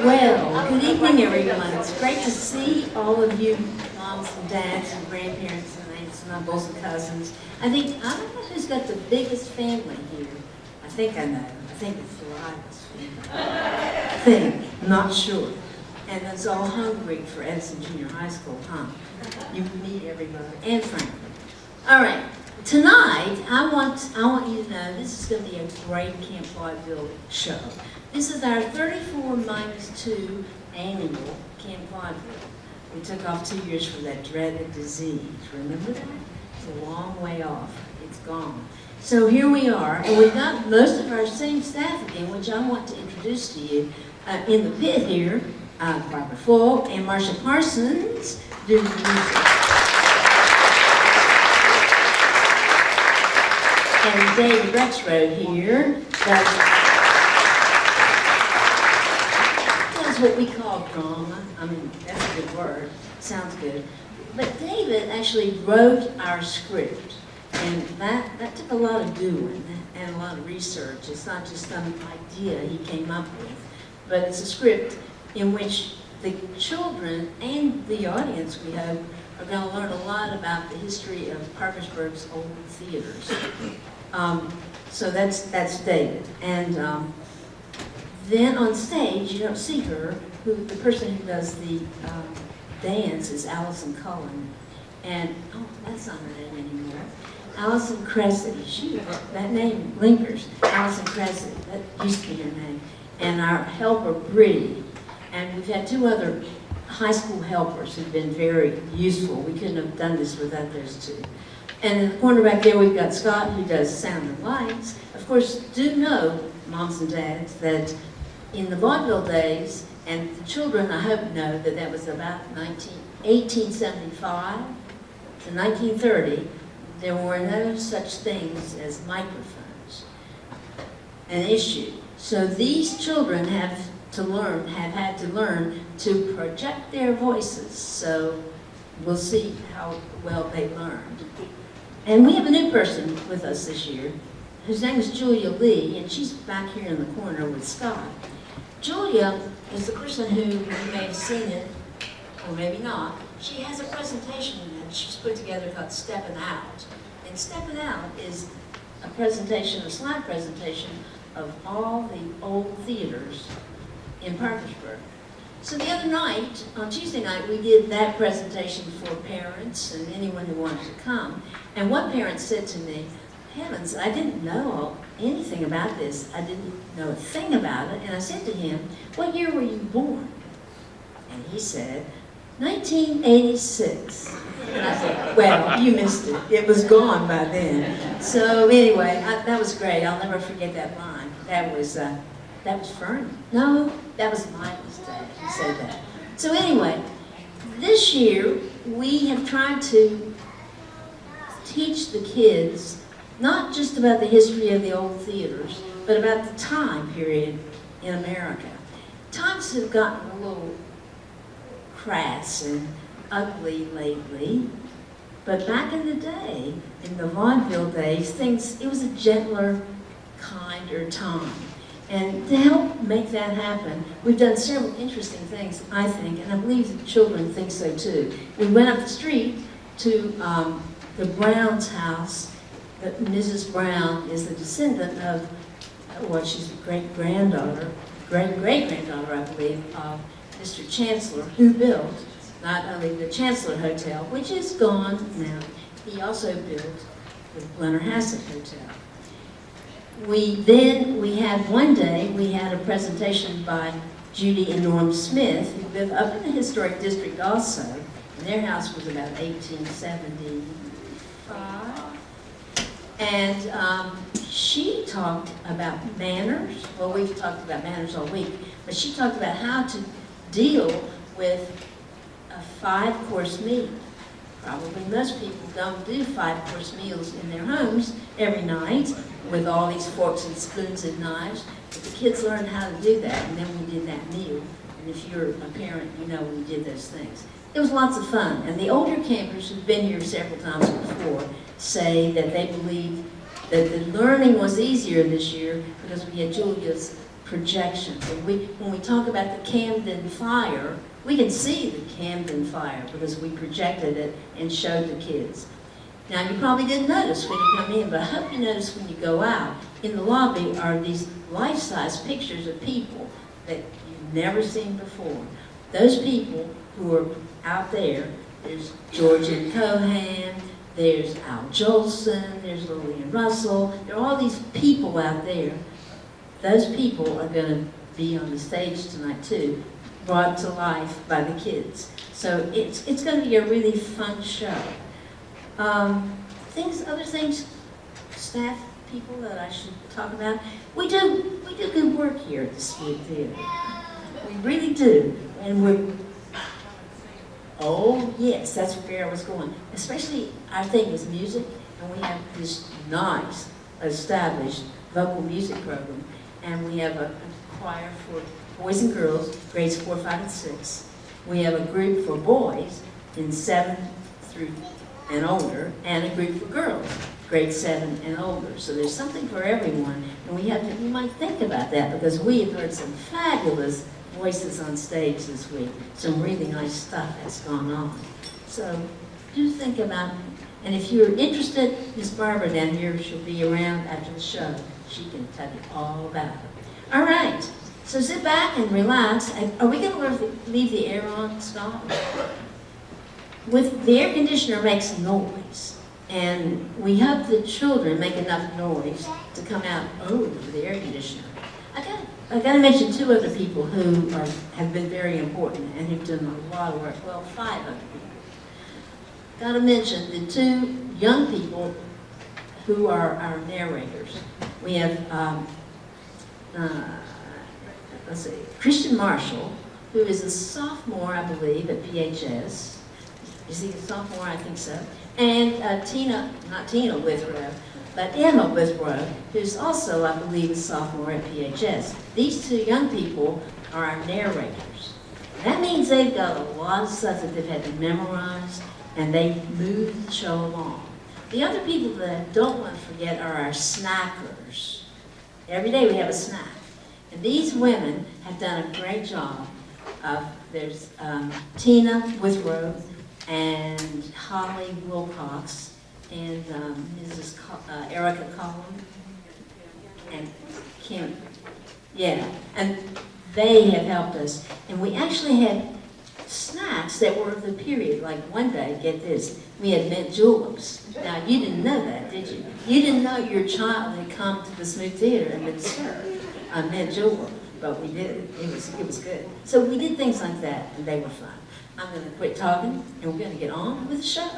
Well, good evening, everyone. It's great to see all of you moms and dads and grandparents and aunts and uncles and cousins. I don't know who's got the biggest family here. I think I know. I think it's the Rivals family. I'm not sure. And it's all hungry for Edison Junior High School, huh? You meet everybody, and Franklin. All right. Tonight, I want you to know this is going to be a great Camp Vaudeville show. This is our 34-2 annual Camp Vaudeville. We took off 2 years for that dreaded disease. Remember that? It's a long way off. It's gone. So here we are, and we've got most of our same staff again, which I want to introduce to you. In the pit here, Barbara Fulk and Marcia Parsons do the music. And David Rexroad here does what we call drama. I mean, that's a good word. Sounds good. But David actually wrote our script. And that took a lot of doing and a lot of research. It's not just some idea he came up with, but it's a script in which the children and the audience, we hope, are going to learn a lot about the history of Parkersburg's old theaters. So that's David. And then on stage, you don't see her. The person who does the dance is Allison Cullen. And, oh, that's not her name anymore. Allison Cressy. That name lingers. Allison Cressy. That used to be her name. And our helper, Bree. And we've had 2 other high school helpers who've been very useful. We couldn't have done this without those 2. And in the corner back there, we've got Scott, who does sound and lights. Of course, do know, moms and dads, that in the vaudeville days, and the children, I hope, know that that was about 1875 to 1930, there were no such things as microphones, an issue. So these children have had to learn to project their voices. So we'll see how well they learned. And we have a new person with us this year, whose name is Julia Lee, and she's back here in the corner with Scott. Julia is the person who, you may have seen it, or maybe not, she has a presentation that she's put together called Steppin' Out. And Steppin' Out is a presentation, a slide presentation of all the old theaters in Parkersburg. So the other night, on Tuesday night, we did that presentation for parents and anyone who wanted to come. And one parent said to me, heavens, I didn't know anything about this. I didn't know a thing about it. And I said to him, what year were you born? And he said, 1986. And I said, well, you missed it. It was gone by then. So anyway, that was great. I'll never forget that line. That was Fernie. No, that was my mistake. He said that. So anyway, this year we have tried to teach the kids not just about the history of the old theaters, but about the time period in America. Times have gotten a little crass and ugly lately, but back in the day, in the vaudeville days, it was a gentler, kinder time. And to help make that happen, we've done several interesting things, I think, and I believe the children think so too. We went up the street to the Brown's house. Mrs. Brown is the descendant of, well, she's the great-granddaughter, great-great-granddaughter, I believe, of Mr. Chancellor, who built not only the Chancellor Hotel, which is gone now, he also built the Blennerhassett Hotel. We had one day, we had a presentation by Judy and Norm Smith, who live up in the historic district also, and their house was about 1875. And she talked about manners. Well, we've talked about manners all week, but she talked about how to deal with a 5-course meal. Probably most people don't do 5-course meals in their homes every night with all these forks and spoons and knives. But the kids learned how to do that, and then we did that meal. And if you're a parent, you know we did those things. It was lots of fun. And the older campers who've been here several times before say that they believe that the learning was easier this year because we had Julia's projections. And when we talk about the Camden Fire, we can see the Camden Fire because we projected it and showed the kids. Now, you probably didn't notice when you come in, but I hope you notice when you go out. In the lobby are these life-size pictures of people that you've never seen before. Those people who are out there, there's Georgian Cohan, there's Al Jolson, there's Lillian Russell, there are all these people out there. Those people are going to be on the stage tonight too, brought to life by the kids. So it's going to be a really fun show. Other things, staff people that I should talk about. We do good work here at the Smoot Theater. We really do, and oh yes, that's where I was going. Especially, I think, with music, and we have this nice, established vocal music program, and we have a choir for boys and girls, grades 4, 5, and 6. We have a group for boys in 7 through and older, and a group for girls, grade 7 and older. So there's something for everyone, and we might think about that because we have heard some fabulous voices on stage this week, some really nice stuff that's gone on. So do think about it. And if you're interested, Miss Barbara down here, she'll be around after the show. She can tell you all about it. All right, so sit back and relax. Are we going to leave the air on, Scott? The air conditioner makes noise, and we hope the children make enough noise to come out over the air conditioner. I got to mention 2 other people who have been very important and who've done a lot of work. Well, 5 other people. Got to mention the 2 young people who are our narrators. We have, let's see, Christian Marshall, who is a sophomore, I believe, at PHS. Is he a sophomore? I think so. And not Tina Withrow, but Emma Withrow, who's also, I believe, a sophomore at PHS. These 2 young people are our narrators. That means they've got a lot of stuff that they've had to memorize, and they move the show along. The other people that I don't want to forget are our snackers. Every day we have a snack. And these women have done a great job. There's Tina Withrow and Holly Wilcox and Mrs. Erica Collin and Kim. Yeah, and they have helped us. And we actually had snacks that were of the period. Like one day, get this, we had mint juleps. Now, you didn't know that, did you? You didn't know your child had come to the Smoot Theater and been served a mint julep, but we did. It was good. So we did things like that, and they were fun. I'm going to quit talking, and we're going to get on with the show.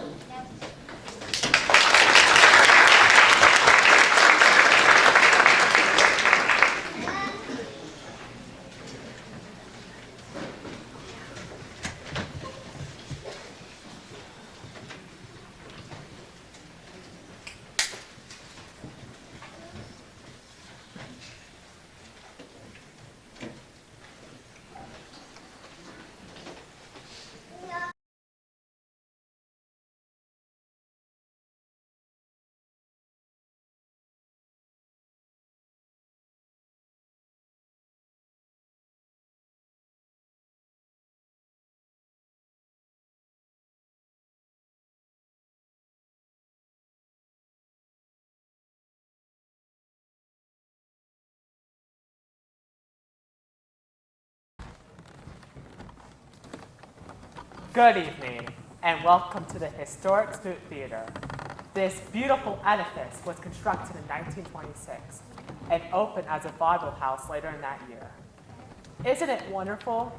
Good evening, and welcome to the historic Smoot Theater. This beautiful edifice was constructed in 1926 and opened as a vaudeville house later in that year. Isn't it wonderful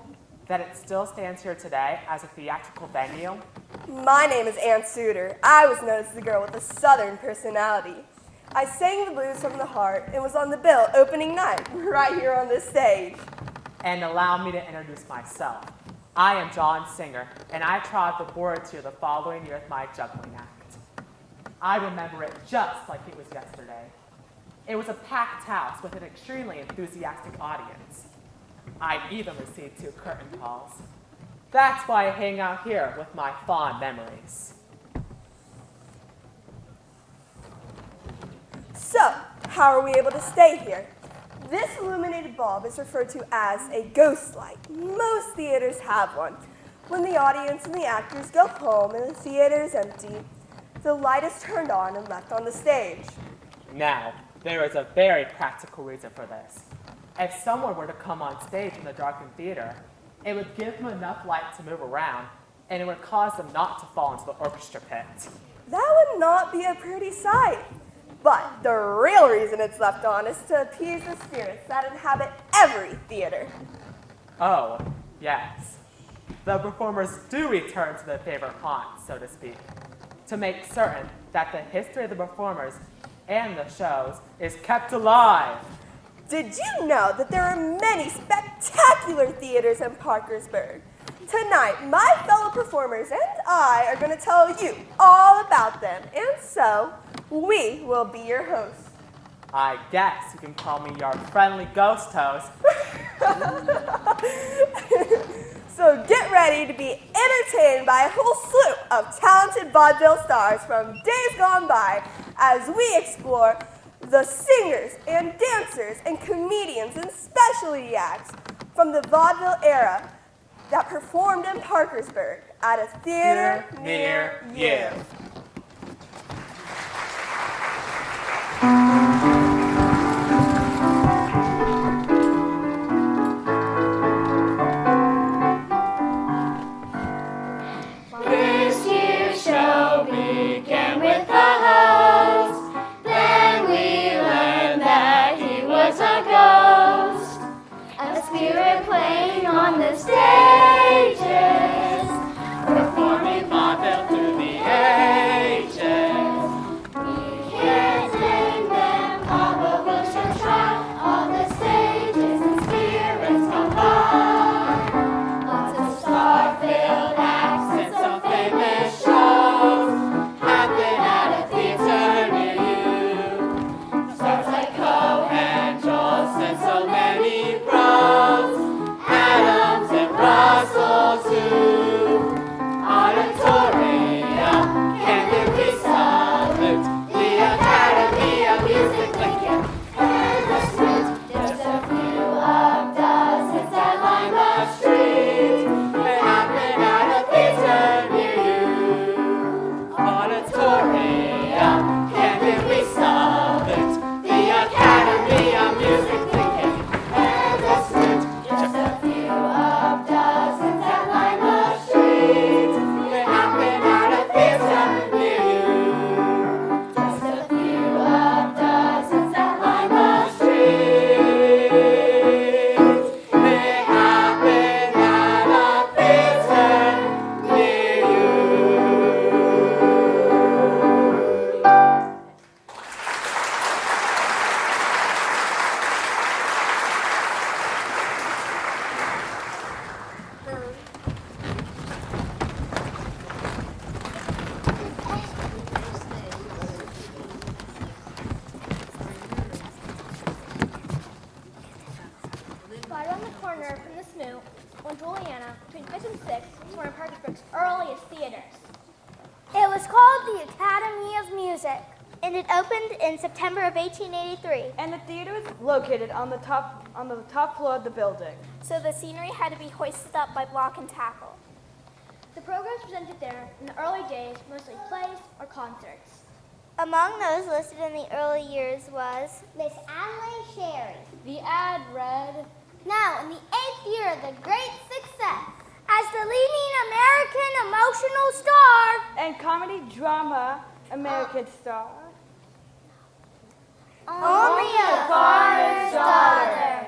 that it still stands here today as a theatrical venue? My name is Ann Suter. I was known as the girl with a southern personality. I sang the blues from the heart and was on the bill opening night right here on this stage. And allow me to introduce myself. I am John Singer, and I trod the boards here the following year with my juggling act. I remember it just like it was yesterday. It was a packed house with an extremely enthusiastic audience. I even received 2 curtain calls. That's why I hang out here with my fond memories. So, how are we able to stay here? This illuminated bulb is referred to as a ghost light. Most theaters have one. When the audience and the actors go home and the theater is empty, the light is turned on and left on the stage. Now, there is a very practical reason for this. If someone were to come on stage in the darkened theater, it would give them enough light to move around, and it would cause them not to fall into the orchestra pit. That would not be a pretty sight. But the real reason it's left on is to appease the spirits that inhabit every theater. Oh, yes. The performers do return to their favorite haunt, so to speak, to make certain that the history of the performers and the shows is kept alive. Did you know that there are many spectacular theaters in Parkersburg? Tonight, my fellow performers and I are going to tell you all about them, and so we will be your hosts. I guess you can call me your friendly ghost host. So get ready to be entertained by a whole slew of talented vaudeville stars from days gone by as we explore the singers and dancers and comedians and specialty acts from the vaudeville era that performed in Parkersburg at a theater near you. This year's show began with the host. Then we learned that he was a ghost, a spirit playing on the stages, performing vaudeville through the ages. We can't name them all, but we'll sure try. All the stages and spirits come by. Lots of star-filled acts and some famous shows happen at a theater near you. Stars like Coe and Jost and so many pros, Adams and Russell too. Auditorium, can we salute the Academy of Music Lincoln and the Smoot? Just a few of dozens that line the street. They happen at a theater near you. Auditorium, can we salute the Academy of Music Lincoln and the Smoot? Just a few of dozens that line the street. They happen at a theater near you. Just a few of dozens that line the street. They happen at a theater near you. Right around the corner from the Smoot, on Juliana, between 5th and 6th, is one of Parkersburg's earliest theaters. It was called the Academy of Music, and it opened in September of 1883. And the theater was located on the top floor of the building. So the scenery had to be hoisted up by block and tackle. The programs presented there in the early days mostly plays or concerts. Among those listed in the early years was Miss Adelaide Sherry. The ad read, Now, in the 8th year of the great success, as the leading American emotional star, And comedy drama American star. only a farmer's daughter.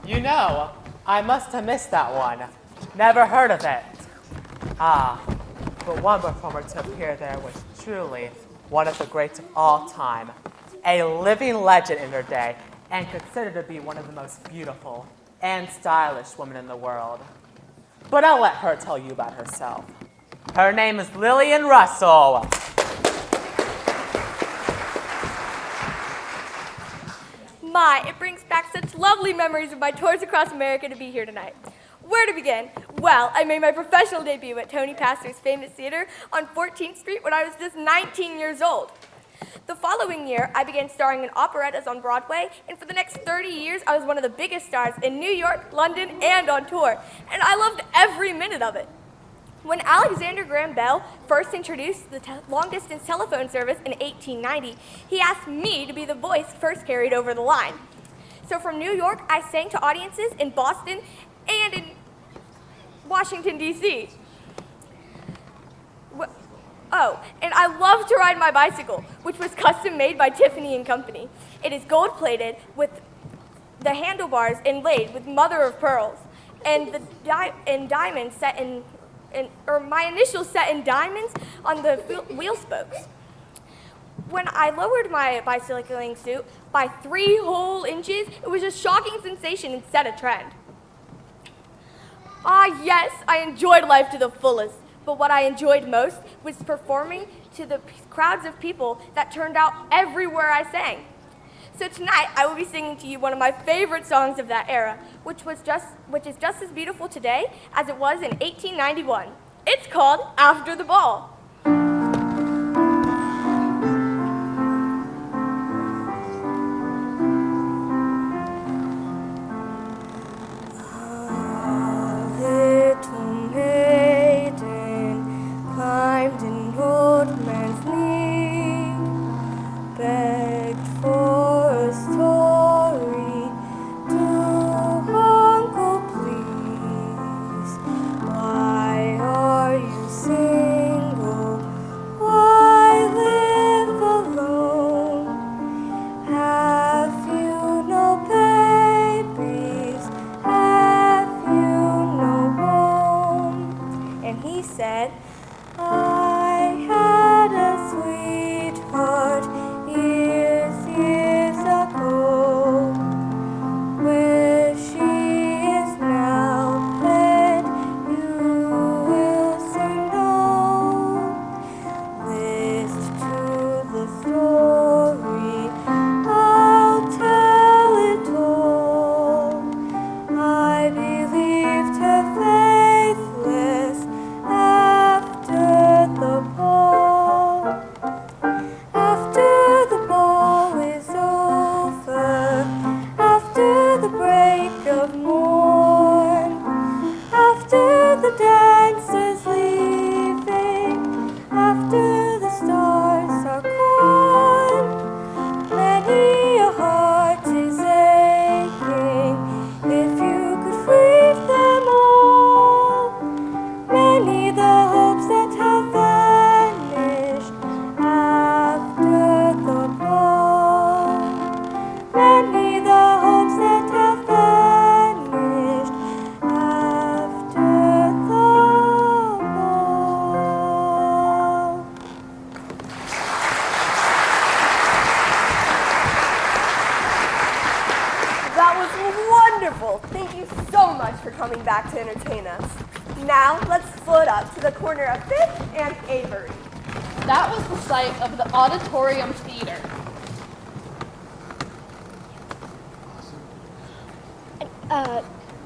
You know, I must have missed that one. Never heard of it. Ah, but one performer to appear there was truly one of the greats of all time, a living legend in her day, and considered to be one of the most beautiful and stylish women in the world. But I'll let her tell you about herself. Her name is Lillian Russell. My, it brings back such lovely memories of my tours across America to be here tonight. Where to begin? Well, I made my professional debut at Tony Pastor's famous theater on 14th Street when I was just 19 years old. The following year, I began starring in operettas on Broadway, and for the next 30 years, I was one of the biggest stars in New York, London, and on tour, and I loved every minute of it. When Alexander Graham Bell first introduced the long-distance telephone service in 1890, he asked me to be the voice first carried over the line. So from New York, I sang to audiences in Boston and in Washington, D.C. Oh, and I love to ride my bicycle, which was custom made by Tiffany & Company. It is gold-plated with the handlebars inlaid with mother of pearls, and the diamonds set my initials set in diamonds on the wheel spokes. When I lowered my bicycling suit by 3 whole inches, it was a shocking sensation and set a trend. Ah, yes, I enjoyed life to the fullest, but what I enjoyed most was performing to the crowds of people that turned out everywhere I sang. So tonight, I will be singing to you one of my favorite songs of that era, which is just as beautiful today as it was in 1891. It's called After the Ball. Back to entertain us. Now, let's float up to the corner of 5th and Avery. That was the site of the Auditorium Theater.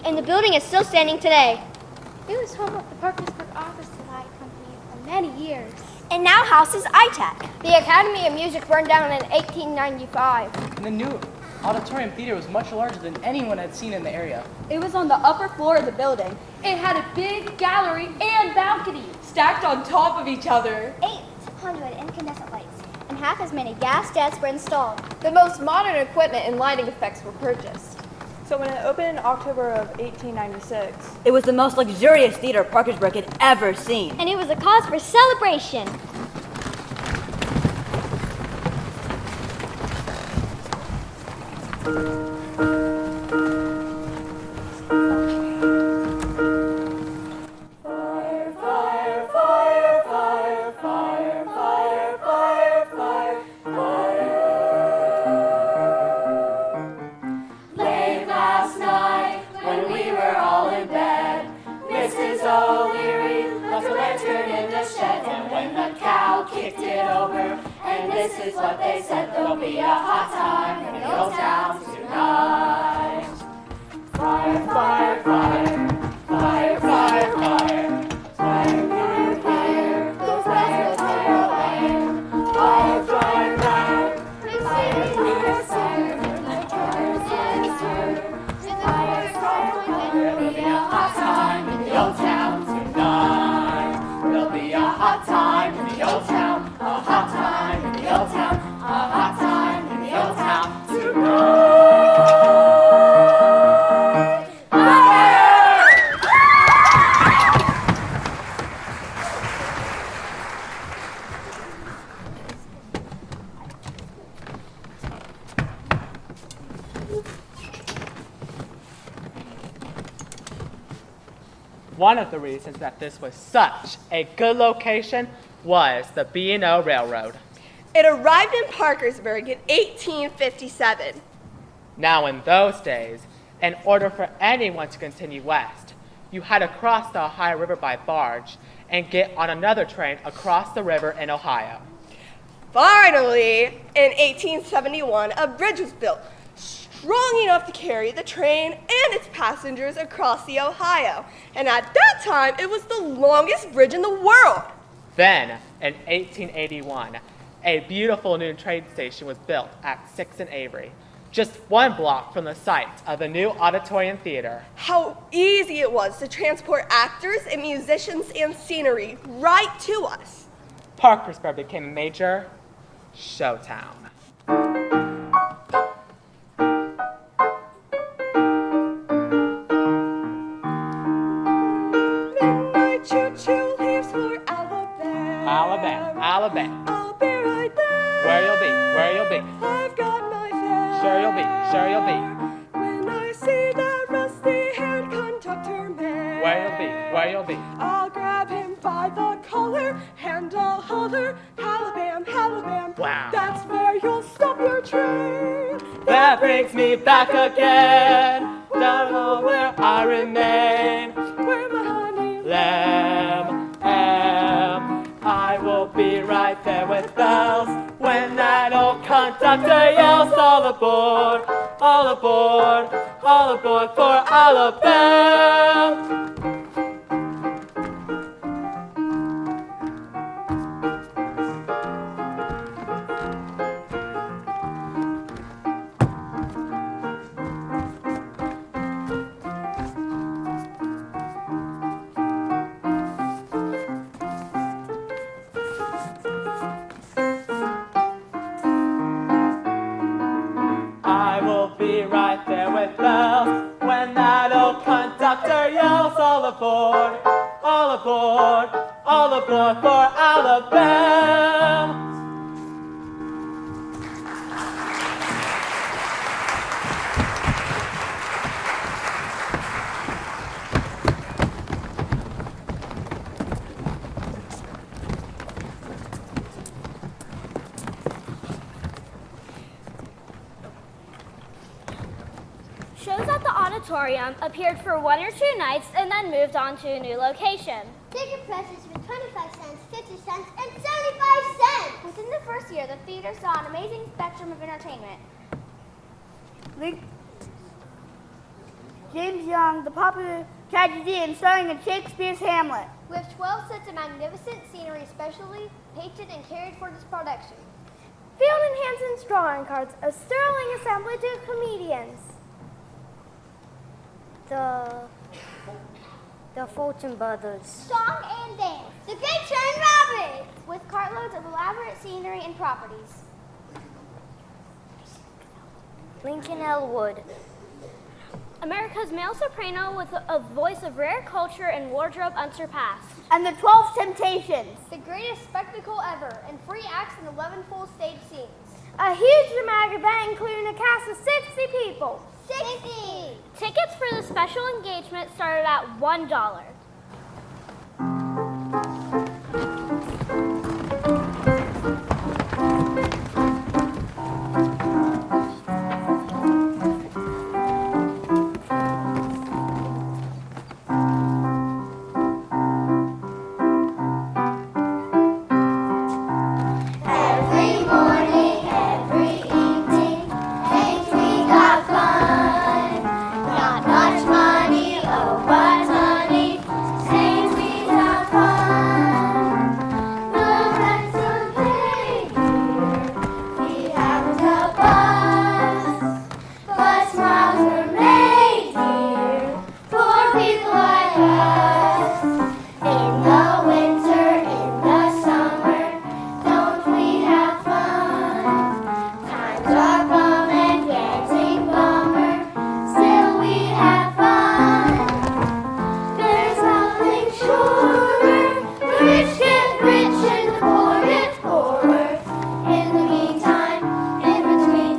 And the building is still standing today. It was home of the Parkersburg Office Supply Company for many years. And now houses ITAC. The Academy of Music burned down in 1895. And the new Auditorium Theater was much larger than anyone had seen in the area. It was on the upper floor of the building. It had a big gallery and balcony stacked on top of each other. 800 incandescent lights and half as many gas jets were installed. The most modern equipment and lighting effects were purchased. So when it opened in October of 1896, it was the most luxurious theater Parkersburg had ever seen. And it was a cause for celebration. This is what they said, there'll be a hot time in the old town tonight. Fire, fire, fire, fire, fire, One of the reasons that this was such a good location was the B&O Railroad. It arrived in Parkersburg in 1857. Now in those days, in order for anyone to continue west, you had to cross the Ohio River by barge and get on another train across the river in Ohio. Finally, in 1871, a bridge was built, strong enough to carry the train and its passengers across the Ohio. And at that time, it was the longest bridge in the world. Then, in 1881, a beautiful new train station was built at 6th and Avery, just 1 block from the site of the new Auditorium Theater. How easy it was to transport actors and musicians and scenery right to us. Parkersburg became a major show town. Midnight choo-choo leaves for Alabama. Alabama. I'll be right there. Where you'll be. I've got my fare. Sure you'll be. When I see that rusty-haired conductor man. Where you'll be. I'll grab him by the collar and I'll holler, Alabama, Alabama. Wow. That's where you'll stop your train. That brings me back again, down home where I remain. Where my honey Lamb am. I will be right there with bells when that old conductor yells, all aboard, all aboard, all aboard for Alabama. I will be right there with bells when that old conductor yells, all aboard, all aboard, all aboard for Alabama. Shows at the auditorium appeared for 1 or 2 nights and then moved on to a new location. Ticket prices were 25 cents, 50 cents, and 75 cents. Within the first year, the theater saw an amazing spectrum of entertainment. James Young, the popular tragedy and starring in Shakespeare's Hamlet. With 12 sets of magnificent scenery specially painted and carried for this production. Field and Hanson's drawing cards, a sterling assemblage of comedians. The Fulton Brothers. Song and dance. The Great Train Robbery. With cartloads of elaborate scenery and properties. Lincoln Elwood. America's male soprano with a voice of rare culture and wardrobe unsurpassed. And the 12 Temptations. The greatest spectacle ever, and 3 acts and 11 full stage scenes. A huge dramatic event including a cast of 60 people. 60! Tickets for the special engagement started at $1. Every morning, every evening, things we got fun. Not much money, oh what money, things we got fun. The rest of the year, we haven't a bus, but smiles were made here for people like us. In the winter, in the summer, don't we have fun? Times are bum and getting bummer, still we have fun. There's nothing surer, the rich get rich and the poor get poorer. In the meantime, in between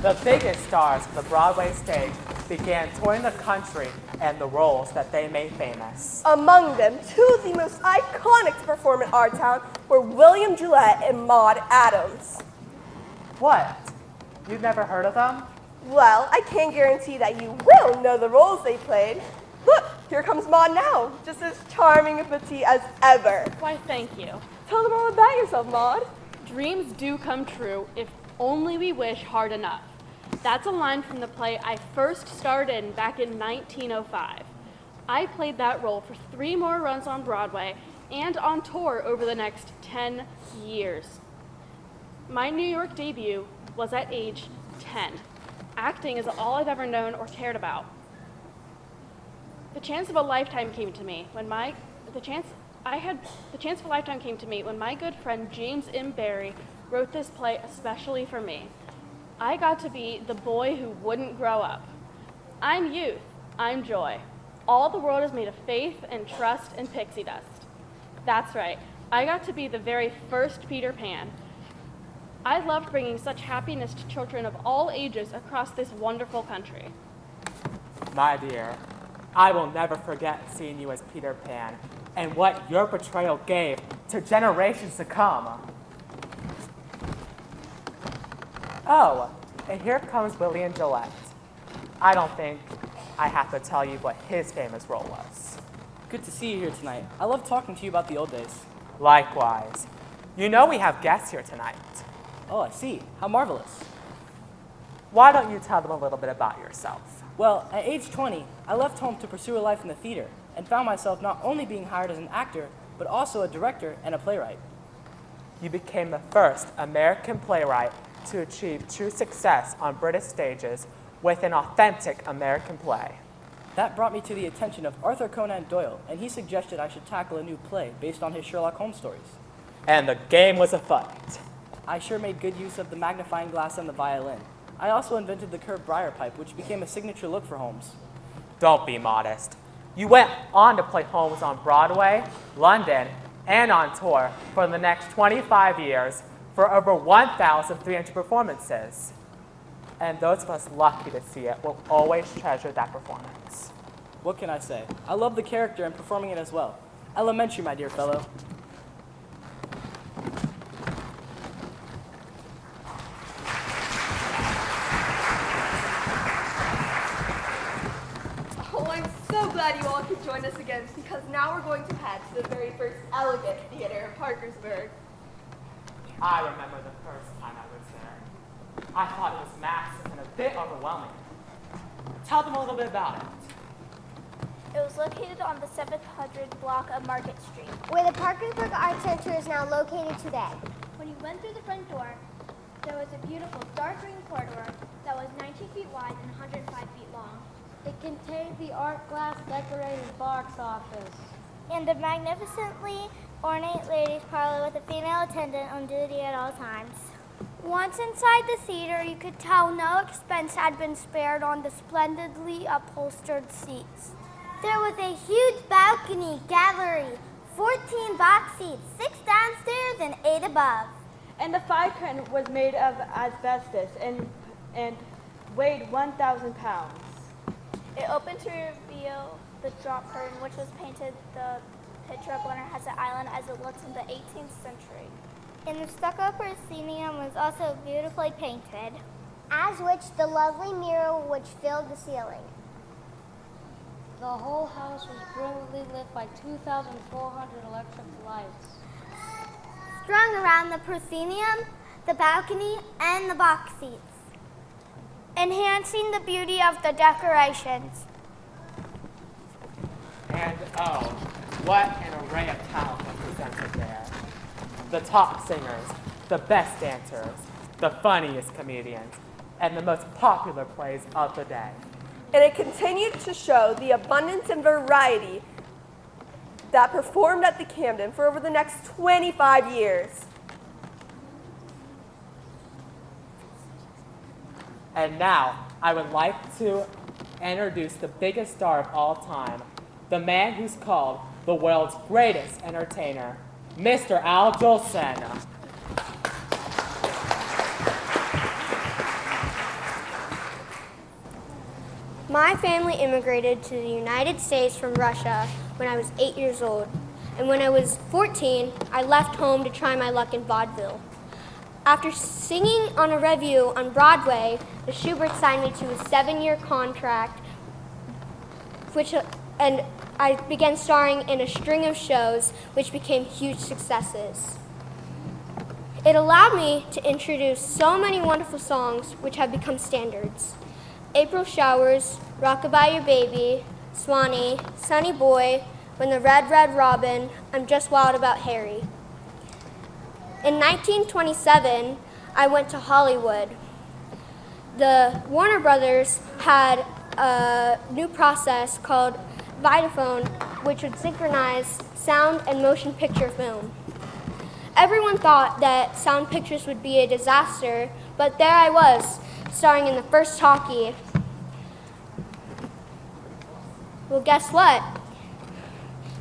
The biggest stars of the Broadway stage began touring the country and the roles that they made famous. Among them, two of the most iconic to perform in our town were William Gillette and Maude Adams. What? You've never heard of them? Well, I can't guarantee that you will know the roles they played. Look, here comes Maude now, just as charming and petite as ever. Why, thank you. Tell them all about yourself, Maude. Dreams do come true if only we wish hard enough. That's a line from the play I first starred in back in 1905. I played that role for 3 more runs on Broadway and on tour over the next 10 years. My New York debut was at age 10. Acting is all I've ever known or cared about. The chance of a lifetime came to me when my good friend James M. Barry wrote this play especially for me. I got to be the boy who wouldn't grow up. I'm youth, I'm joy. All the world is made of faith and trust and pixie dust. That's right, I got to be the very first Peter Pan. I loved bringing such happiness to children of all ages across this wonderful country. My dear, I will never forget seeing you as Peter Pan and what your portrayal gave to generations to come. Oh, and here comes William Gillette. I don't think I have to tell you what his famous role was. Good to see you here tonight. I love talking to you about the old days. Likewise. You know we have guests here tonight. Oh, I see. How marvelous. Why don't you tell them a little bit about yourself? Well, at age 20, I left home to pursue a life in the theater and found myself not only being hired as an actor, but also a director and a playwright. You became the first American playwright to achieve true success on British stages with an authentic American play. That brought me to the attention of Arthur Conan Doyle, and he suggested I should tackle a new play based on his Sherlock Holmes stories. And the game was afoot. I sure made good use of the magnifying glass and the violin. I also invented the curved briar pipe, which became a signature look for Holmes. Don't be modest. You went on to play Holmes on Broadway, London, and on tour for the next 25 years for over 1,300 performances. And those of us lucky to see it will always treasure that performance. What can I say? I love the character and performing it as well. Elementary, my dear fellow. Oh, I'm so glad you all could join us again, because now we're going to head to the very first elegant theater in Parkersburg. I remember the first time I was there. I thought it was massive and a bit overwhelming. Tell them a little bit about it. It was located on the 700 block of Market Street. Where the Parkersburg Art Center is now located today. When you went through the front door, there was a beautiful dark green corridor that was 19 feet wide and 105 feet long. It contained the art glass decorated box office. And a magnificently ornate ladies' parlor with a female attendant on duty at all times. Once inside the theater, you could tell no expense had been spared on the splendidly upholstered seats. There was a huge balcony gallery, 14 box seats, 6 downstairs and 8 above. And the fire curtain was made of asbestos and weighed 1,000 pounds. It opened to reveal the drop curtain, which was painted the picture of Blennerhassett Island as it looked in the 18th century. And the stucco proscenium was also beautifully painted, as which the lovely mirror which filled the ceiling. The whole house was brilliantly lit by 2,400 electric lights. Strung around the proscenium, the balcony, and the box seats, enhancing the beauty of the decorations. And oh, what an array of talent was presented there. The top singers, the best dancers, the funniest comedians, and the most popular plays of the day. And it continued to show the abundance and variety that performed at the Camden for over the next 25 years. And now, I would like to introduce the biggest star of all time, the man who's called the world's greatest entertainer, Mr. Al Jolson. My family immigrated to the United States from Russia when I was 8 years old. And when I was 14, I left home to try my luck in vaudeville. After singing on a revue on Broadway, the Schubert signed me to a 7-year contract, and I began starring in a string of shows which became huge successes. It allowed me to introduce so many wonderful songs which have become standards. April Showers, Rockabye Your Baby, Swanee, Sunny Boy, When the Red Red Robin, I'm Just Wild About Harry. In 1927, I went to Hollywood. The Warner Brothers had a new process called Vaudeville, which would synchronize sound and motion picture film. Everyone thought that sound pictures would be a disaster, but there I was, starring in the first talkie. Well, guess what?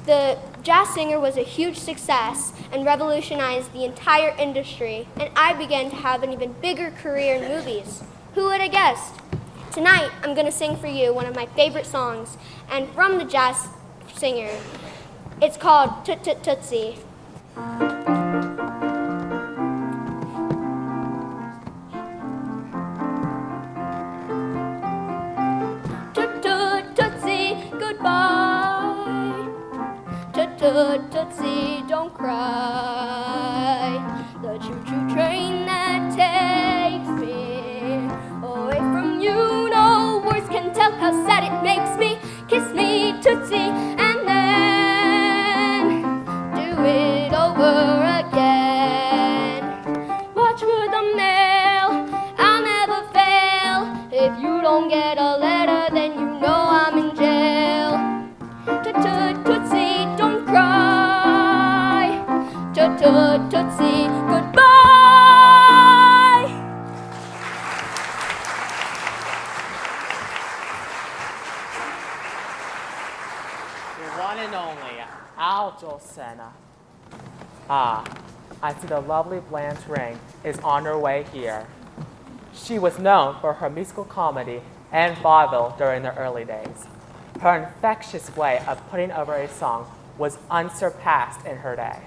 The Jazz Singer was a huge success and revolutionized the entire industry, and I began to have an even bigger career in movies. Who would have guessed? Tonight, I'm going to sing for you one of my favorite songs, and from the Jazz Singer. It's called Toot Toot Tootsie. Toot Toot Tootsie, goodbye. Toot Toot Tootsie, don't cry. The choo-choo train that takes me away from you, no words can tell how sad it makes me. Kiss me, Tootsie, and then do it over again. Watch for the mail, I'll never fail. If you don't get a letter, then you know I'm in jail. Toot Toot Tootsie, don't cry. Toot Toot Tootsie, goodbye. Your one and only, Al Jolson. Ah, I see the lovely Blanche Ring is on her way here. She was known for her musical comedy and vaudeville during the early days. Her infectious way of putting over a song was unsurpassed in her day.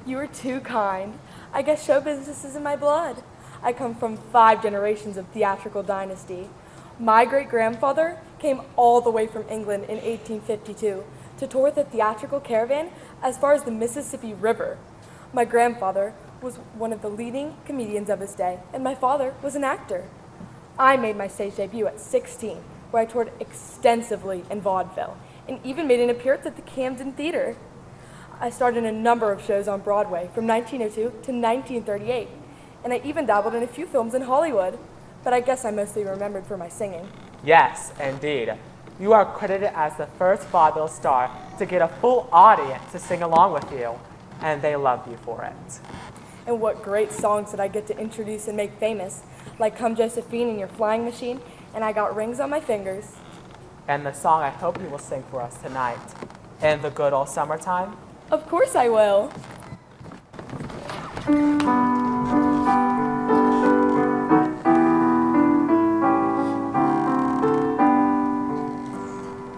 You are too kind. I guess show business is in my blood. I come from 5 generations of theatrical dynasty. My great-grandfather came all the way from England in 1852 to tour with a theatrical caravan as far as the Mississippi River. My grandfather was one of the leading comedians of his day, and my father was an actor. I made my stage debut at 16, where I toured extensively in vaudeville, and even made an appearance at the Camden Theater. I starred in a number of shows on Broadway from 1902 to 1938, and I even dabbled in a few films in Hollywood, but I guess I'm mostly remembered for my singing. Yes, indeed. You are credited as the first vaudeville star to get a full audience to sing along with you, and they loved you for it. And what great songs did I get to introduce and make famous, like Come Josephine and Your Flying Machine, and I Got Rings on My Fingers. And the song I hope you will sing for us tonight, In the Good Old Summertime. Of course I will.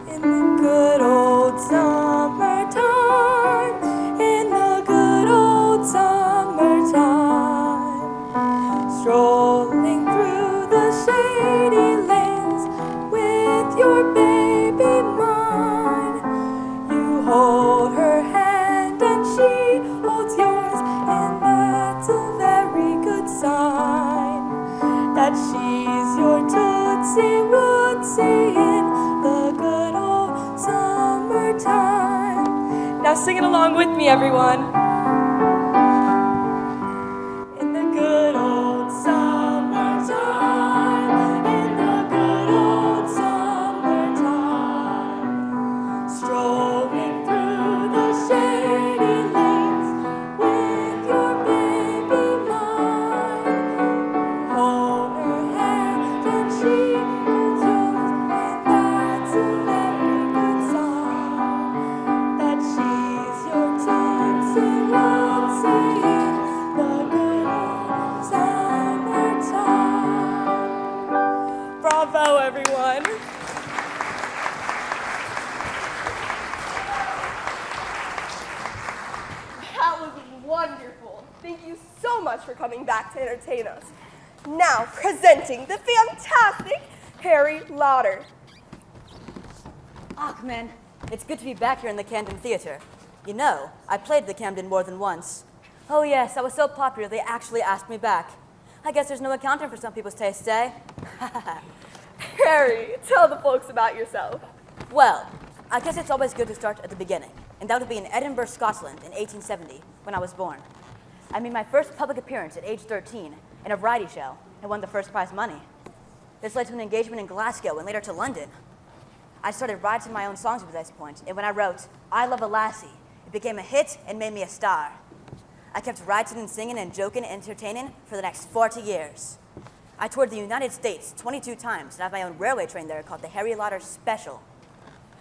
In the good old summertime, in the good old summertime, strolling through the shady lanes with your baby mine, you hold her hand and she holds yours, and that's a very good sign that she's your Tootsie Wootsie in the good old summertime. Now sing it along with me, everyone. In the good old summertime, in the good old summertime, strolling through the shady lanes with your baby mine. Hold her hand and she holds yours, and that's a very good sign that she's your Tootsie much for coming back to entertain us. Now, presenting the fantastic Harry Lauder. Achman, it's good to be back here in the Camden Theater. You know, I played the Camden more than once. Oh yes, I was so popular they actually asked me back. I guess there's no accounting for some people's tastes, eh? Harry, tell the folks about yourself. Well, I guess it's always good to start at the beginning, and that would be in Edinburgh, Scotland in 1870, when I was born. I made my first public appearance at age 13 in a variety show and won the first prize money. This led to an engagement in Glasgow and later to London. I started writing my own songs at this point, and when I wrote I Love a Lassie, it became a hit and made me a star. I kept writing and singing and joking and entertaining for the next 40 years. I toured the United States 22 times, and I have my own railway train there called the Harry Lauder Special.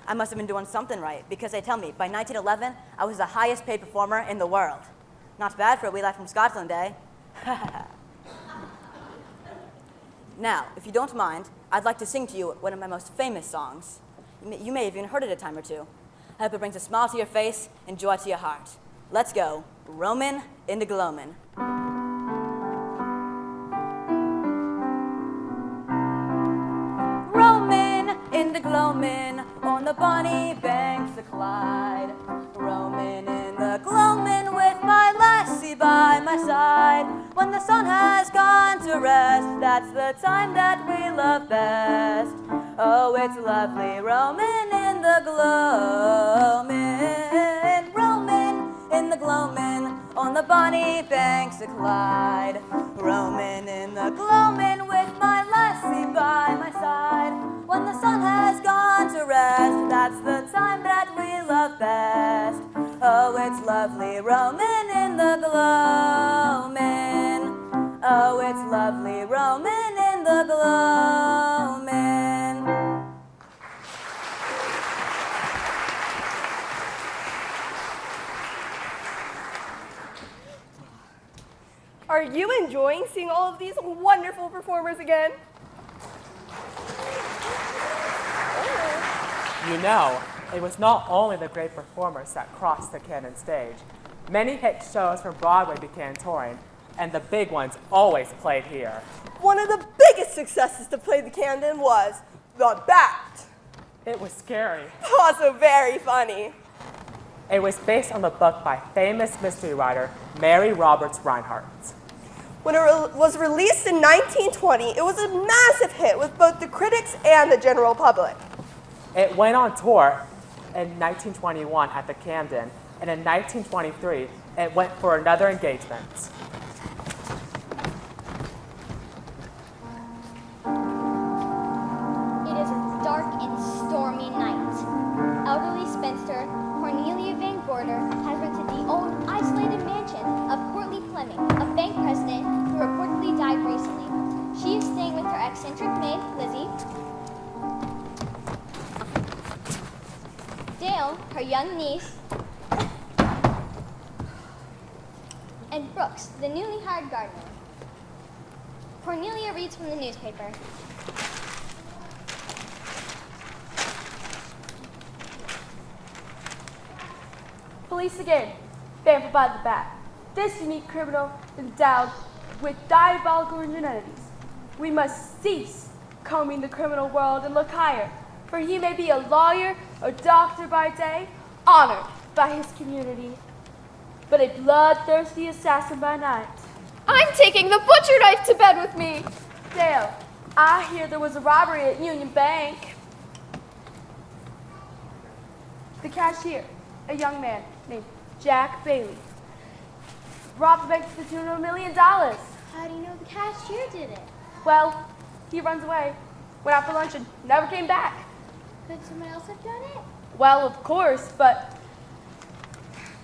I must have been doing something right, because they tell me by 1911, I was the highest paid performer in the world. Not bad for a wee lad from Scotland, eh? Now, if you don't mind, I'd like to sing to you one of my most famous songs. You may have even heard it a time or two. I hope it brings a smile to your face and joy to your heart. Let's go. Roman in the Gloamin'. Roman in the gloamin' on the bonny banks of Clyde. Roman in the gloamin' with my lassie by my side. When the sun has gone to rest, that's the time that we love best. Oh, it's lovely, Roman in the gloamin', Roman in the gloamin' on the bonny banks of Clyde. Roman in the gloamin' with my lassie by my side. When the sun has gone to rest, that's the time that we love best. Oh, it's lovely, Roman in the gloamin'. Oh, it's lovely, Roman in the gloamin'. Are you enjoying seeing all of these wonderful performers again? You know, it was not only the great performers that crossed the Camden stage. Many hit shows from Broadway began touring, and the big ones always played here. One of the biggest successes to play the Camden was The Bat. It was scary. Also very funny. It was based on the book by famous mystery writer Mary Roberts Reinhardt. When it was released in 1920, it was a massive hit with both the critics and the general public. It went on tour in 1921 at the Camden, and in 1923, it went for another engagement. It is a dark and stormy night. Elderly spinster Cornelia Van Gorder has rented the old isolated mansion of Courtney Fleming, a bank president who reportedly died recently. She is staying with her eccentric maid, Lizzie, Dale, her young niece, and Brooks, the newly hired gardener. Cornelia reads from the newspaper. Police again, bamboozled by the bat. This unique criminal endowed with diabolical ingenuities. We must cease combing the criminal world and look higher, for he may be a lawyer or doctor by day, honored by his community, but a bloodthirsty assassin by night. I'm taking the butcher knife to bed with me. Dale, I hear there was a robbery at Union Bank. The cashier, a young man named Jack Bailey, robbed the bank to the tune of $1 million. How do you know the cashier did it? Well, he runs away, went out for lunch and never came back. Could someone else have done it? Well, of course, but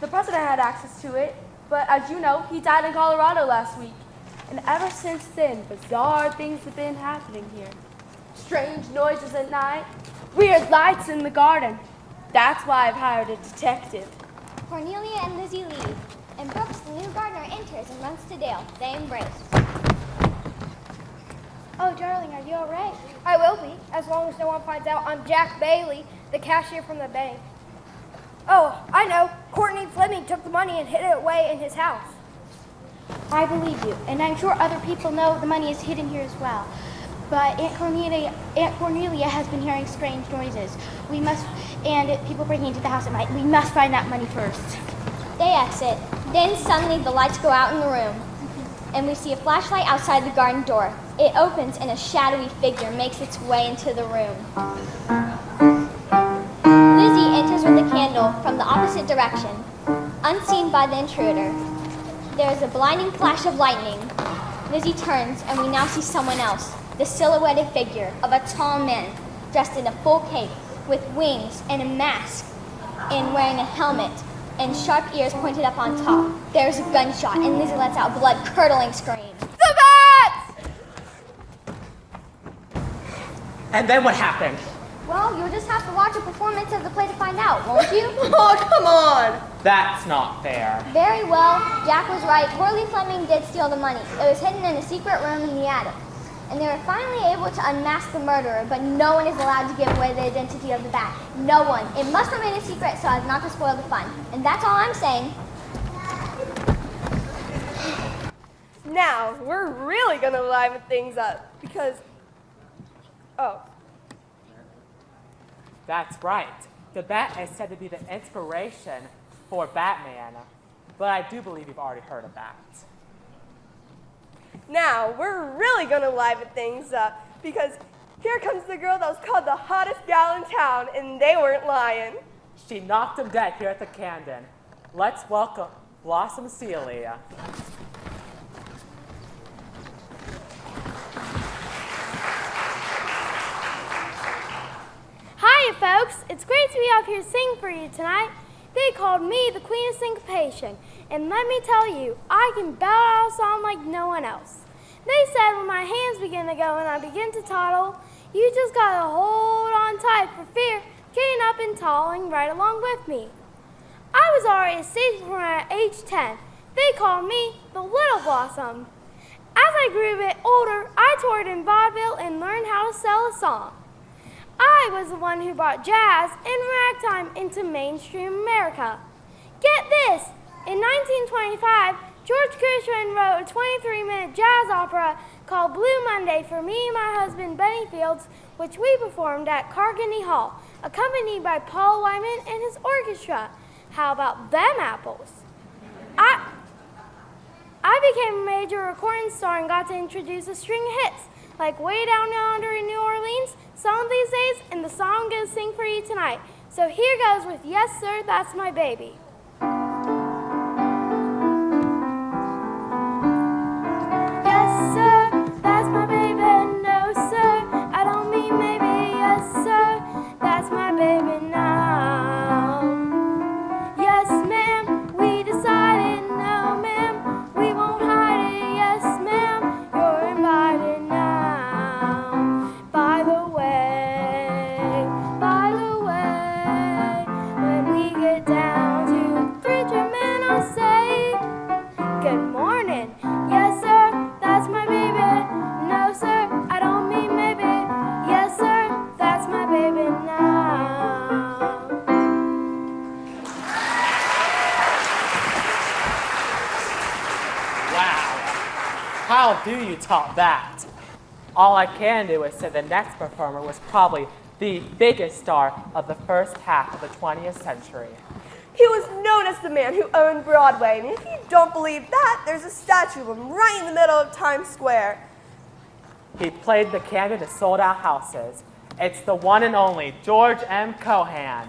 the president had access to it. But as you know, he died in Colorado last week. And ever since then, bizarre things have been happening here. Strange noises at night, weird lights in the garden. That's why I've hired a detective. Cornelia and Lizzie leave, and Brooks, the new gardener, enters and runs to Dale. They embrace. Oh, darling, are you all right? I will be, as long as no one finds out I'm Jack Bailey, the cashier from the bank. Oh, I know. Courtney Fleming took the money and hid it away in his house. I believe you, and I'm sure other people know the money is hidden here as well. But Aunt Cornelia has been hearing strange noises. People breaking into the house at night. We must find that money first. They exit. Then suddenly the lights go out in the room, and we see a flashlight outside the garden door. It opens and a shadowy figure makes its way into the room. Lizzie enters with a candle from the opposite direction, unseen by the intruder. There is a blinding flash of lightning. Lizzie turns, and we now see someone else, the silhouetted figure of a tall man dressed in a full cape with wings and a mask and wearing a helmet and sharp ears pointed up on top. There's a gunshot, and Lizzie lets out a blood-curdling scream. The bats! And then what happened? Well, you'll just have to watch a performance of the play to find out, won't you? Oh, come on! That's not fair. Very well. Jack was right. Worley Fleming did steal the money. It was hidden in a secret room in the attic. And they were finally able to unmask the murderer, but no one is allowed to give away the identity of the bat. No one. It must remain a secret so as not to spoil the fun. And that's all I'm saying. Now, we're really gonna liven things up because, That's right. The bat is said to be the inspiration for Batman, but I do believe you've already heard of that. Now, we're really gonna liven things up because here comes the girl that was called the hottest gal in town, and they weren't lying. She knocked him dead here at the Camden. Let's welcome Blossom Celia. Hiya, folks. It's great to be up here singing for you tonight. They called me the Queen of Syncopation, and let me tell you, I can belt out a song like no one else. They said when my hands begin to go and I begin to toddle, you just gotta hold on tight for fear getting up and toddling right along with me. I was already a stage performer at age 10. They called me the Little Blossom. As I grew a bit older, I toured in Vaudeville and learned how to sell a song. I was the one who brought jazz and ragtime into mainstream America. Get this! In 1925, George Gershwin wrote a 23-minute jazz opera called Blue Monday for me and my husband Benny Fields, which we performed at Carnegie Hall, accompanied by Paul Wyman and his orchestra. How about them apples? I became a major recording star and got to introduce a string of hits, like Way Down Yonder in New Orleans, Some These Days, and the song I'm gonna sing for you tonight. So here goes with Yes Sir, That's My Baby. Yes sir, that's my baby, no sir, I don't mean maybe, yes sir, that's my baby now. Yes ma'am, we decided, no ma'am, we won't hide it, yes ma'am, you're invited now. By the way, when we get down to the preacher man, I'll say, good morning, yes sir, that's my baby, no sir, I don't mean maybe, yes sir, that's my baby now. Wow. How do you top that? All I can do is say the next performer was probably the biggest star of the first half of the 20th century. He was known as the man who owned Broadway, and if you don't believe that, there's a statue of him right in the middle of Times Square. He played the Camden to sold-out houses. It's the one and only George M. Cohan.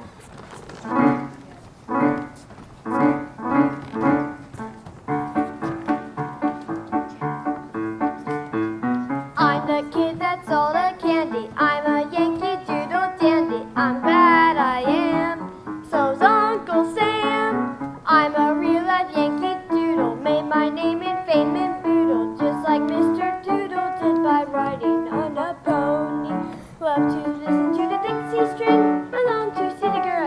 I'm the kid that sold a candy. I'm a Yankee Doodle dandy. I'm bad, I am. So's Uncle Sam. I'm a real life Yankee Doodle. Made my name and fame in Boodle, just like Mr. Doodle did by riding on a pony. Love to listen to the Dixie string, along to see the girl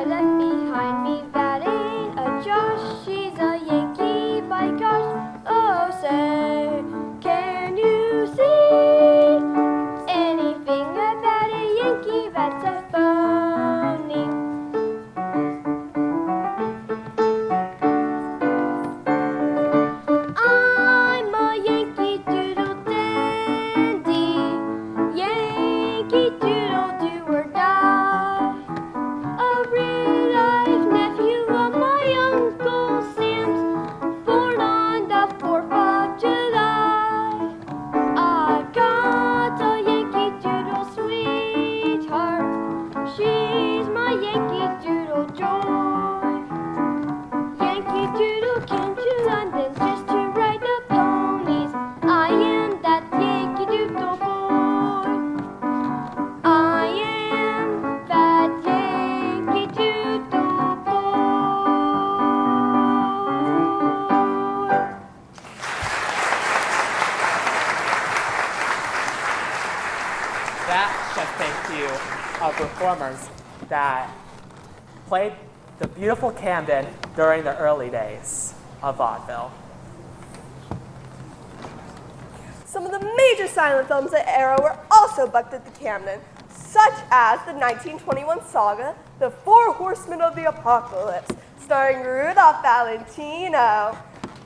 performers that played the beautiful Camden during the early days of vaudeville. Some of the major silent films of the era were also booked at the Camden, such as the 1921 saga, The Four Horsemen of the Apocalypse, starring Rudolph Valentino,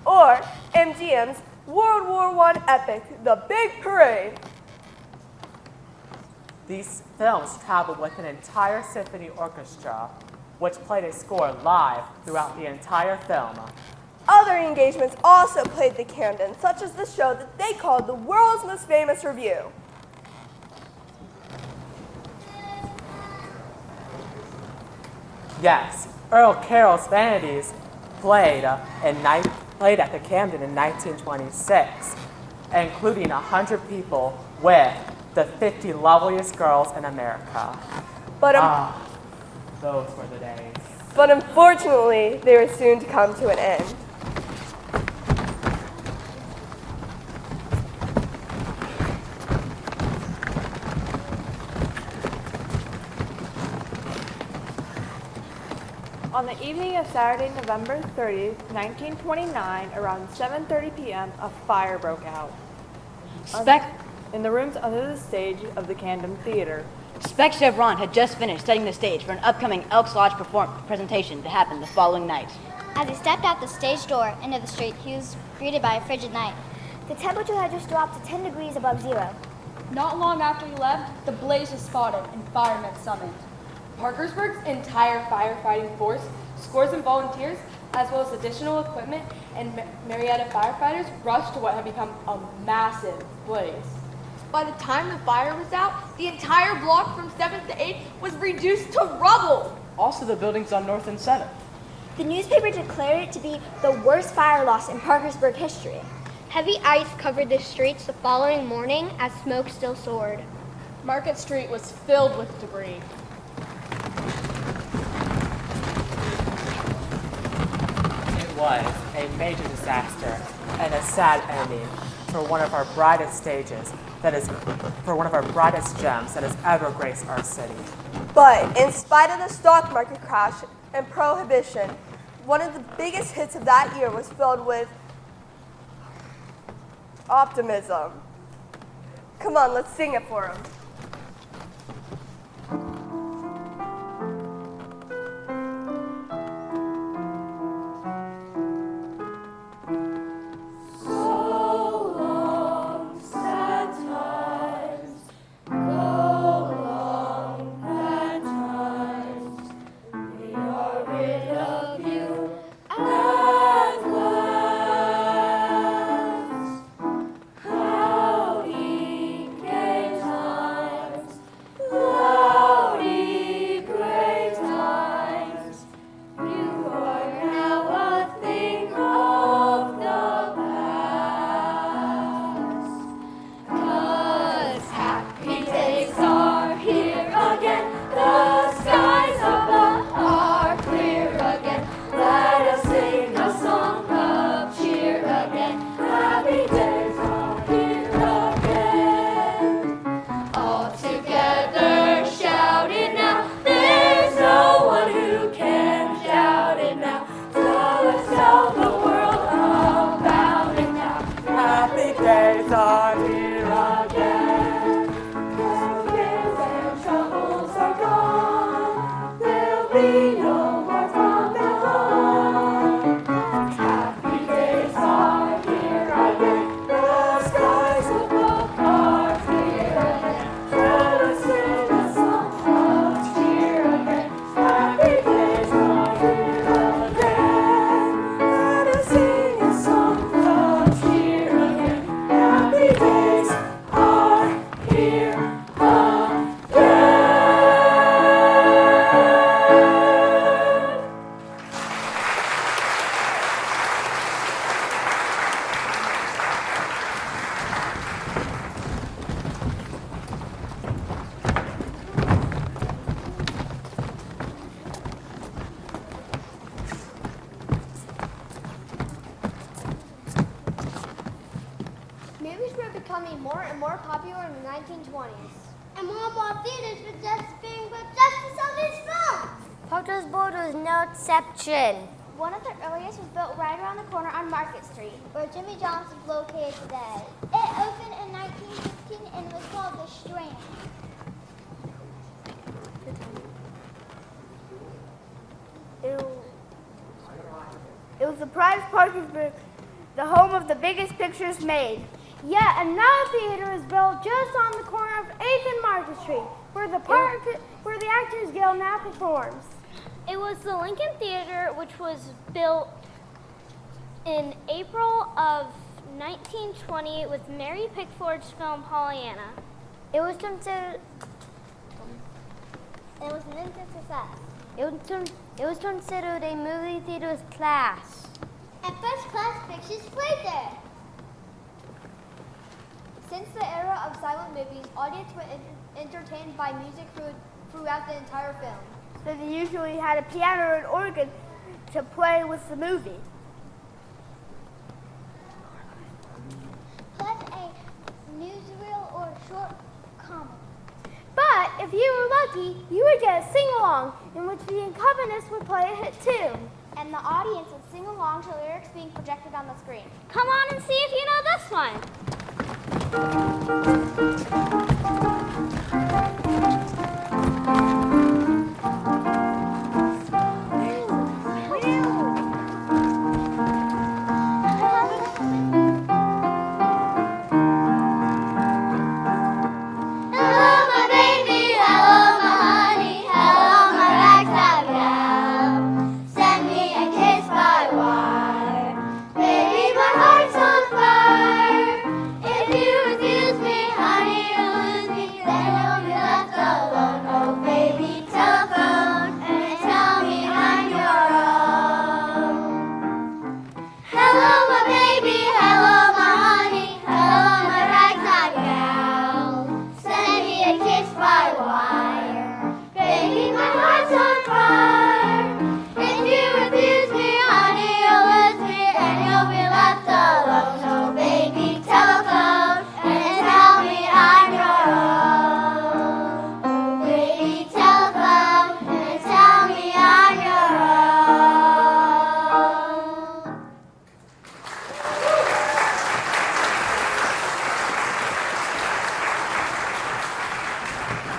or MGM's World War I epic, The Big Parade. These films traveled with an entire symphony orchestra, which played a score live throughout the entire film. Other engagements also played the Camden, such as the show that they called the world's most famous revue. Yes, Earl Carroll's Vanities played at the Camden in 1926, including 100 people with the 50 loveliest girls in America. But those were the days. But unfortunately, they were soon to come to an end. On the evening of Saturday, November 30th, 1929, around 7:30 p.m., a fire broke out in the rooms under the stage of the Camden Theater. Spec Chevron had just finished setting the stage for an upcoming Elks Lodge presentation to happen the following night. As he stepped out the stage door into the street, he was greeted by a frigid night. The temperature had just dropped to 10 degrees above zero. Not long after he left, the blaze was spotted and firemen summoned. Parkersburg's entire firefighting force, scores of volunteers, as well as additional equipment and Marietta firefighters rushed to what had become a massive blaze. By the time the fire was out, the entire block from 7th to 8th was reduced to rubble. Also the buildings on North and 7th. The newspaper declared it to be the worst fire loss in Parkersburg history. Heavy ice covered the streets the following morning as smoke still soared. Market Street was filled with debris. It was a major disaster and a sad ending for one of our brightest gems that has ever graced our city. But in spite of the stock market crash and prohibition, one of the biggest hits of that year was filled with optimism. Come on, let's sing it for him. Movies were becoming more and more popular in the 1920s. And more and more theaters were just being put justice of his front. Potters Board was no exception. One of the earliest was built right around the corner on Market Street. Where Jimmy John's is located today. It opened in 1915 and was called the Strand. It was the pride of Parkersburg, the home of the biggest pictures made. Yet another theater was built just on the corner of 8th and Market Street, where the Actors Guild now performs. It was the Lincoln Theater, which was built in April of 1920 with Mary Pickford's film Pollyanna. It was considered It was an instant success. it was considered a movie theater's class. And first-class pictures played there. Since the era of silent movies, audience were entertained by music throughout the entire film. So they usually had a piano or an organ to play with the movie. Plus a newsreel or short comic. But if you were lucky, you would get a sing-along in which the accompanist would play a hit tune. And the audience would sing along to lyrics being projected on the screen. Come on and see if you know this one. Hello, my baby. Hello, my honey. Hello, my ragtag gal. Send me a kiss by wire. Baby, my heart's on fire. If you refuse me, honey, you'll lose me. Then you'll be left alone. Oh, baby, telephone and tell me I'm your own. Hello, my baby. Hello, my honey. Hello, my ragtag gal. Send me a kiss by wire. Baby, my heart's on fire. If you refuse me, honey, you'll lose me and you'll be left alone. Oh, baby, telephone and tell me I'm your own. Oh, baby, telephone and tell me I'm your own.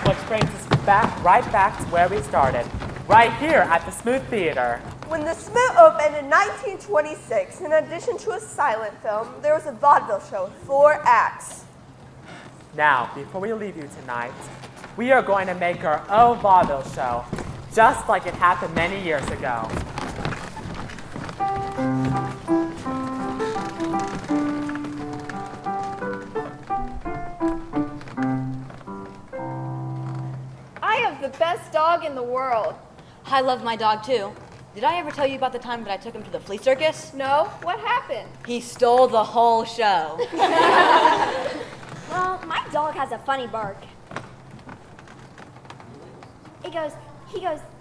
Which brings us right back to where we started, right here at the Smoot Theater. When the Smoot opened in 1926, in addition to a silent film, there was a vaudeville show with 4 acts. Now, before we leave you tonight, we are going to make our own vaudeville show, just like it happened many years ago. I have the best dog in the world. I love my dog too. Did I ever tell you about the time that I took him to the flea circus? No? What happened? He stole the whole show. Well, my dog has a funny bark. He goes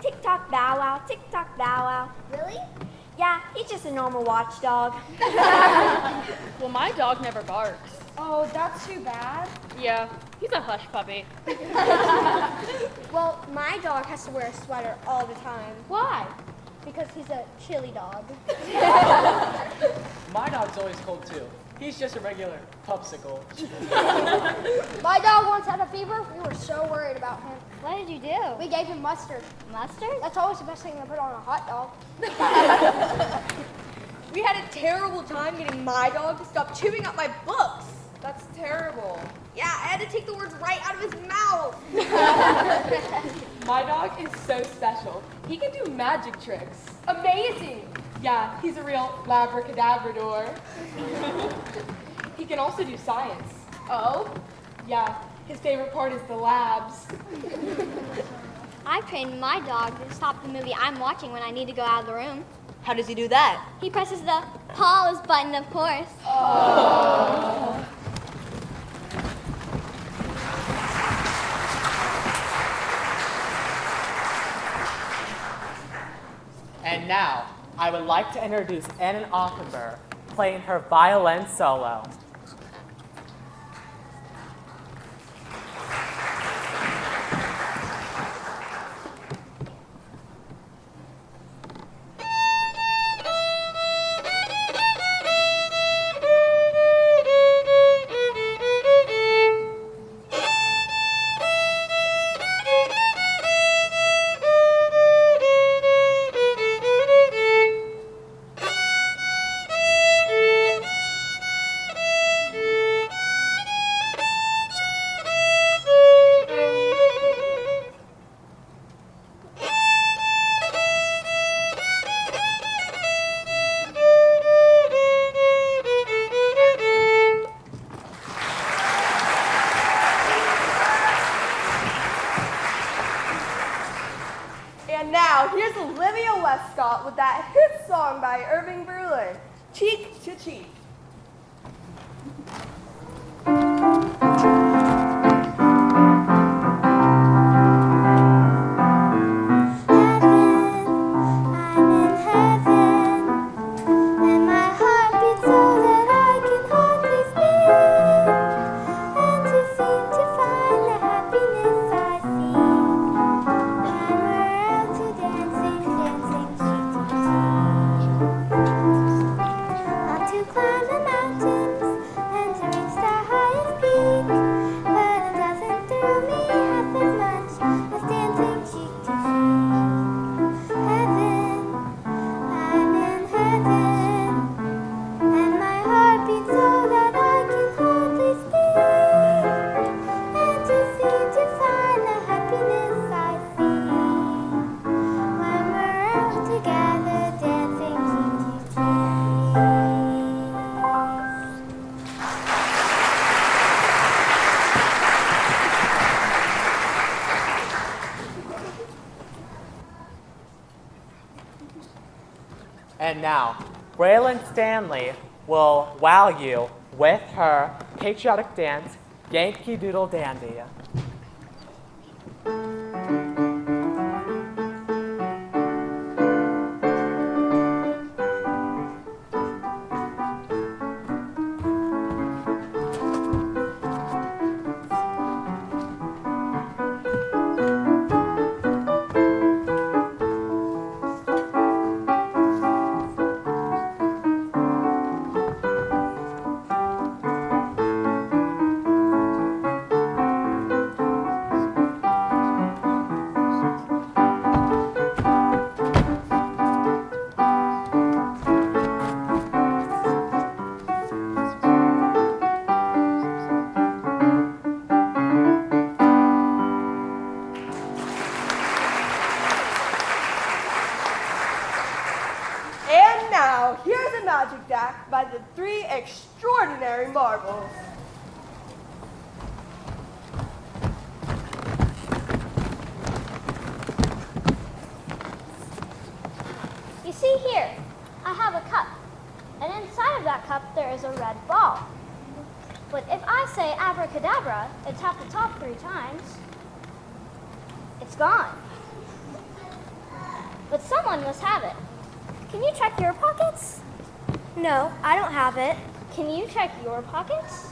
tick-tock bow-wow, tick-tock bow-wow. Really? Yeah, he's just a normal watchdog. Well, my dog never barks. Oh, that's too bad. Yeah, he's a hush puppy. Well, my dog has to wear a sweater all the time. Why? Because he's a chilly dog. My dog's always cold too. He's just a regular popsicle. My dog once had a fever. We were so worried about him. What did you do? We gave him mustard. Mustard? That's always the best thing to put on a hot dog. We had a terrible time getting my dog to stop chewing up my books. That's terrible. Yeah, I had to take the words right out of his mouth. My dog is so special. He can do magic tricks. Amazing. Yeah, he's a real labracadabrador. He can also do science. Oh? Yeah, his favorite part is the labs. I trained my dog to stop the movie I'm watching when I need to go out of the room. How does he do that? He presses the pause button, of course. And now, I would like to introduce Anna Offenberg playing her violin solo. And now, here's Olivia Westcott with that hit song by Irving Berlin, Cheek to Cheek. And now, Braylon Stanley will wow you with her patriotic dance, Yankee Doodle Dandy. And now, here's a magic act by the three extraordinary marbles. You see here, I have a cup, and inside of that cup there is a red ball. But if I say abracadabra and tap the top 3 times, it's gone. But someone must have it. Can you check your pockets? No, I don't have it. Can you check your pockets?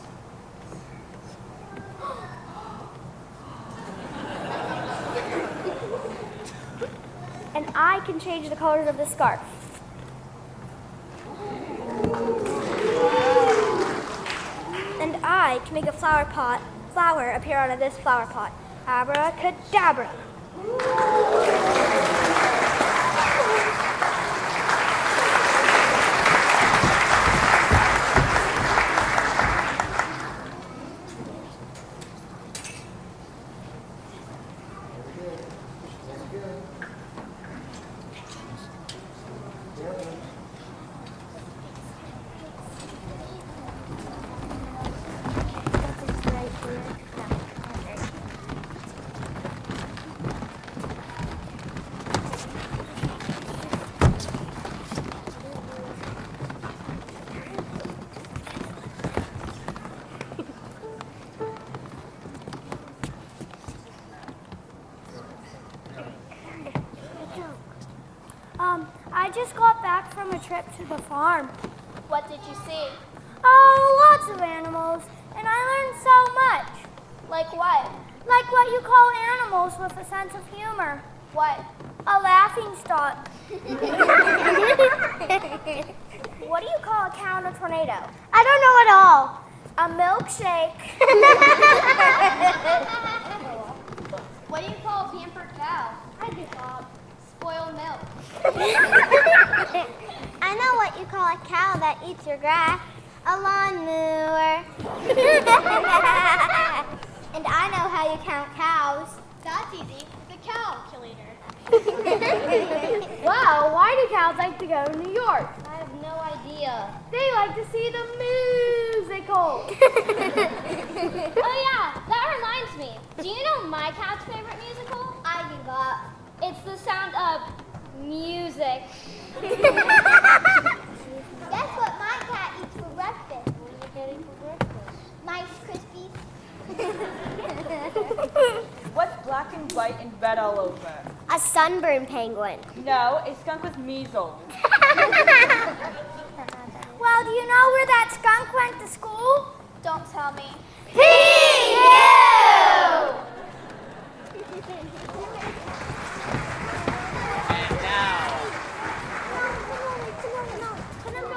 And I can change the colors of the scarf. And I can make a flower appear out of this flower pot. Abracadabra. I just got back from a trip to the farm. What did you see? Oh, lots of animals, and I learned so much. Like what? Like what you call animals with a sense of humor. What? A laughing stock. What do you call a cow in a tornado? I don't know at all. A milkshake. What do you call a pampered cow? I do, Bob. Spoiled milk. I know what you call a cow that eats your grass. A lawnmower. And I know how you count cows. That's easy. The calculator. Wow, why do cows like to go to New York? I have no idea. They like to see the musical. Oh yeah, that reminds me. Do you know my cat's favorite musical? I give up. It's The Sound Music. Guess what my cat eats for breakfast? What are you getting for breakfast? Rice Krispies. What's black and white and red all over? A sunburned penguin. No, a skunk with measles. Well, do you know where that skunk went to school? Don't tell me.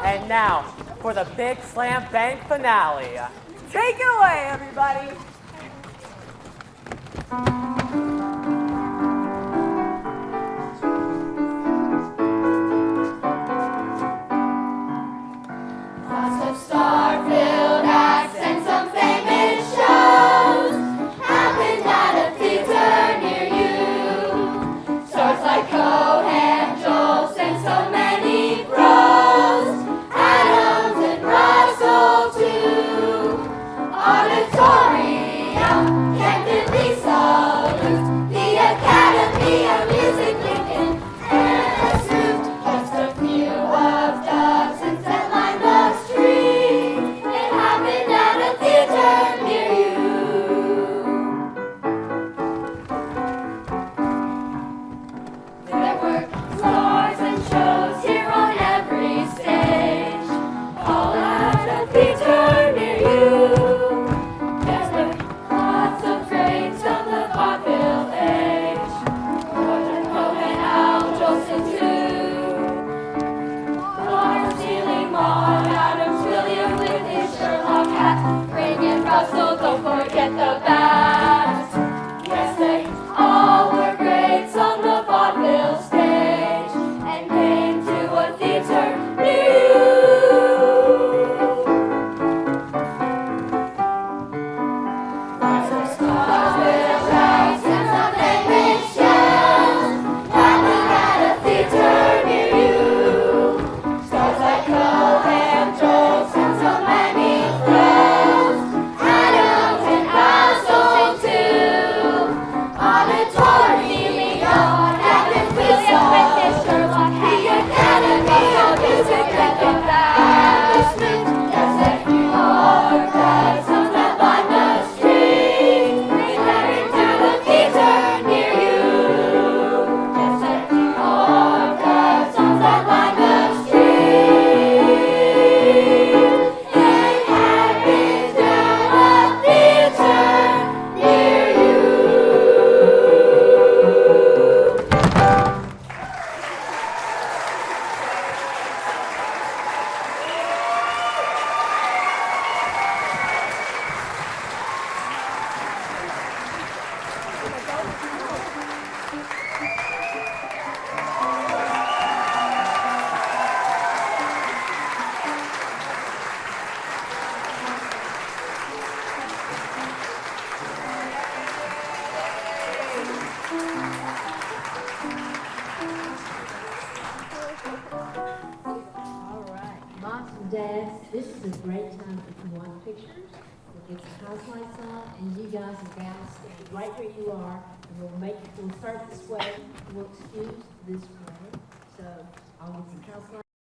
And now, for the big slam bang finale. Take it away, everybody. Lots of star-filled acts and some famous shows happened at a theater near you. Stars like Cohan, Joel, and so many pros, Adams and Russell too. Auditorium, candidly salute the Academy of Music Lincoln and Smoot. Just a few of dozens that line the street. It happened at a theater near you. There were stars and shows here on every stage, all at a theater near you. Yes, there were lots of greats of the vaudeville age, Gordon Cohen, Al Jolson too. Lawrence, Seeley, Maud Adams, William with his Sherlock hat, Ring and Russell, don't forget the bat. Yes, they all were greats on the vaudeville stage and came to a theater near you. Lots of stars with rags and some famous shows happened at a theater near you. Stars like Cohan, Joel, and so many pros, Adams and Russell too. Auditorium, Adams, William with his Sherlock hat, the Academy of Music Lincoln and Smoot. Yes, a few more dozens that line the street. They carried to the theater near you. Yes, a few more dozens that line the street. They had been to a theater near you. All right, moms and dads, this is a great time if you want pictures. We'll get some house lights on, and you guys and gals stand right where you are, and we'll start this way. We'll excuse this way. So I'll get some house lights.